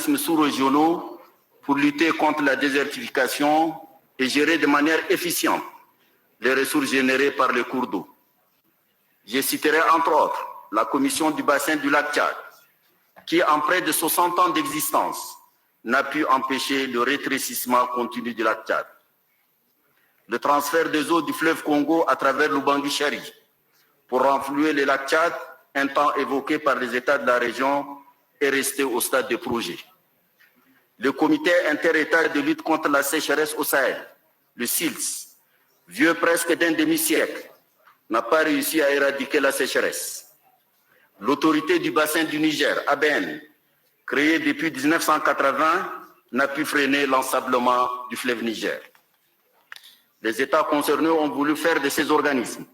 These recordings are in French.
sous-régionaux pour lutter contre la désertification et gérer de manière efficiente les ressources générées par les cours d'eau. Je citerai entre autres la Commission du bassin du lac Tchad, qui, en près de 60 ans d'existence, n'a pu empêcher le rétrécissement continu du lac Tchad. Le transfert des eaux du fleuve Congo à travers l'Ubangi-Chari pour renflouer le lac Tchad, un temps évoqué par les États de la région, est resté au stade de projet. Le Comité inter-État de lutte contre la sécheresse au Sahel, le SILS, vieux presque d'un demi-siècle, n'a pas réussi à éradiquer la sécheresse. L'autorité du bassin du Niger, ABN, créée depuis 1980, n'a pu freiner l'ensablement du fleuve Niger. Les États concernés ont voulu faire de ces organismes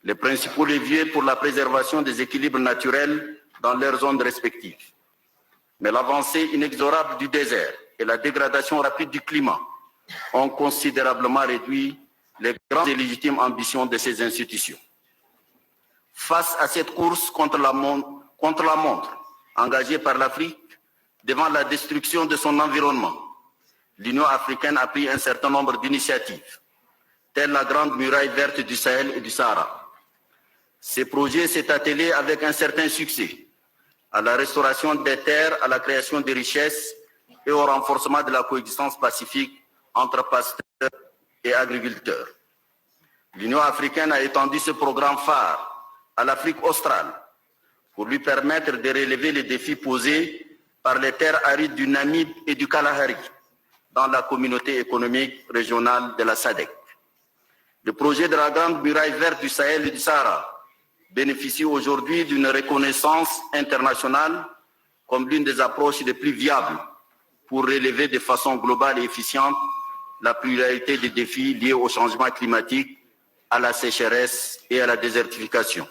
les principaux leviers pour la préservation des équilibres naturels dans leurs zones respectives. Mais l'avancée inexorable du désert et la dégradation rapide du climat ont considérablement réduit les grandes et légitimes ambitions de ces institutions. Face à cette course contre la montre engagée par l'Afrique devant la destruction de son environnement, l'Union africaine a pris un certain nombre d'initiatives, telles la Grande Muraille verte du Sahel et du Sahara. Ces projets s'est attelé avec un certain succès à la restauration des terres, à la création de richesses et au renforcement de la coexistence pacifique entre pasteurs et agriculteurs. L'Union africaine a étendu ce programme phare à l'Afrique australe pour lui permettre de relever les défis posés par les terres arides du Namib et du Kalahari dans la communauté économique régionale de la SADC. Le projet de la Grande Muraille verte du Sahel et du Sahara bénéficie aujourd'hui d'une reconnaissance internationale comme l'une des approches les plus viables pour relever de façon globale et efficiente la pluralité des défis liés au changement climatique, à la sécheresse et à la désertification.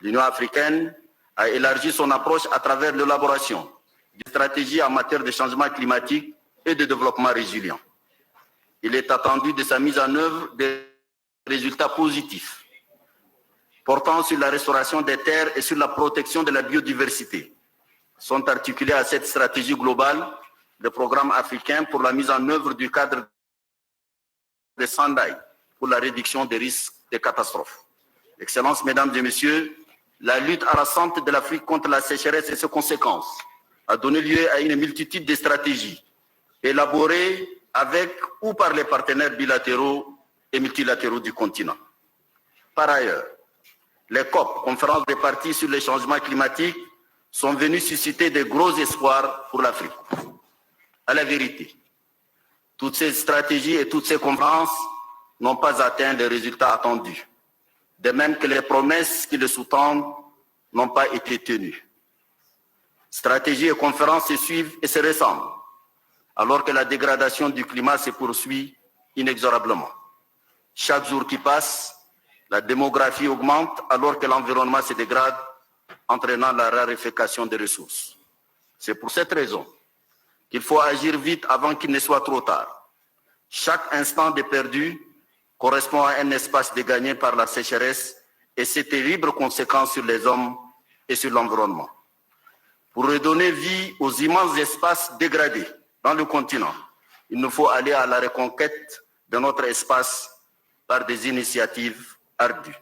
L'Union africaine a élargi son approche à travers l'élaboration de stratégies en matière de changement climatique et de développement résilient. Il est attendu de sa mise en œuvre des résultats positifs portant sur la restauration des terres et sur la protection de la biodiversité. Sont articulés à cette stratégie globale le programme africain pour la mise en œuvre du cadre de Sendai pour la réduction des risques de catastrophes. Excellences, Mesdames et Messieurs, la lutte harassante de l'Afrique contre la sécheresse et ses conséquences a donné lieu à une multitude de stratégies élaborées avec ou par les partenaires bilatéraux et multilatéraux du continent. Par ailleurs, les COP, conférences des parties sur les changements climatiques, sont venus susciter de gros espoirs pour l'Afrique. À la vérité, toutes ces stratégies et toutes ces conférences n'ont pas atteint les résultats attendus, de même que les promesses qui les sous-tendent n'ont pas été tenues. Stratégies et conférences se suivent et se ressemblent, alors que la dégradation du climat se poursuit inexorablement. Chaque jour qui passe, la démographie augmente alors que l'environnement se dégrade, entraînant la raréfaction des ressources. C'est pour cette raison qu'il faut agir vite avant qu'il ne soit trop tard. Chaque instant de perdu correspond à un espace de gagné par la sécheresse et ses terribles conséquences sur les hommes et sur l'environnement. Pour redonner vie aux immenses espaces dégradés dans le continent, il nous faut aller à la reconquête de notre espace par des initiatives ardues.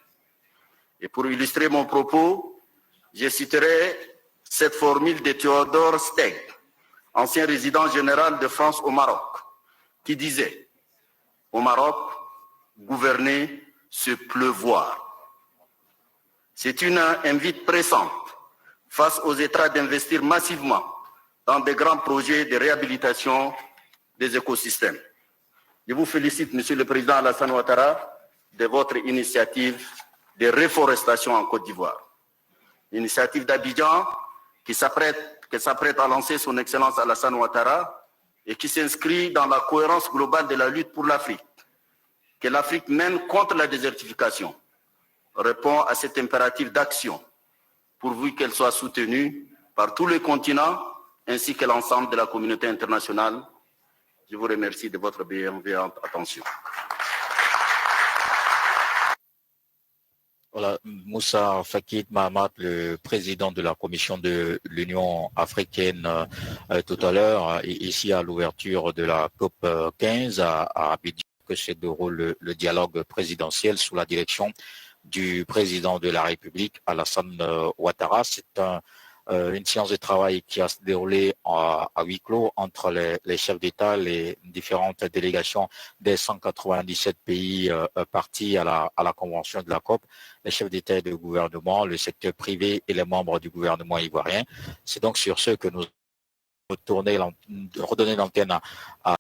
Et pour illustrer mon propos, je citerai cette formule de Théodore Steg, ancien résident général de France au Maroc, qui disait « Au Maroc, gouverner, c'est pleuvoir ». C'est une invite pressante face aux États d'investir massivement dans de grands projets de réhabilitation des écosystèmes. Je vous félicite, Monsieur le Président Alassane Ouattara, de votre initiative de reforestation en Côte d'Ivoire. L'initiative d'Abidjan qui s'apprête à lancer son Excellence Alassane Ouattara et qui s'inscrit dans la cohérence globale de la lutte pour l'Afrique, que l'Afrique mène contre la désertification, répond à cet impératif d'action, pourvu qu'elle soit soutenue par tous les continents ainsi que l'ensemble de la communauté internationale. Je vous remercie de votre bienveillante attention. Voilà, Moussa Faki Mahamat, le président de la Commission de l'Union africaine, tout à l'heure, ici à l'ouverture de la COP 15 à Abidjan, que se déroule le dialogue présidentiel sous la direction du président de la République, Alassane Ouattara. C'est une séance de travail qui a se déroulé à huis clos entre les chefs d'État, les différentes délégations des 197 pays partis à la convention de la COP, les chefs d'État et de gouvernement, le secteur privé et les membres du gouvernement ivoirien. C'est donc sur ce que nous redonner l'antenne à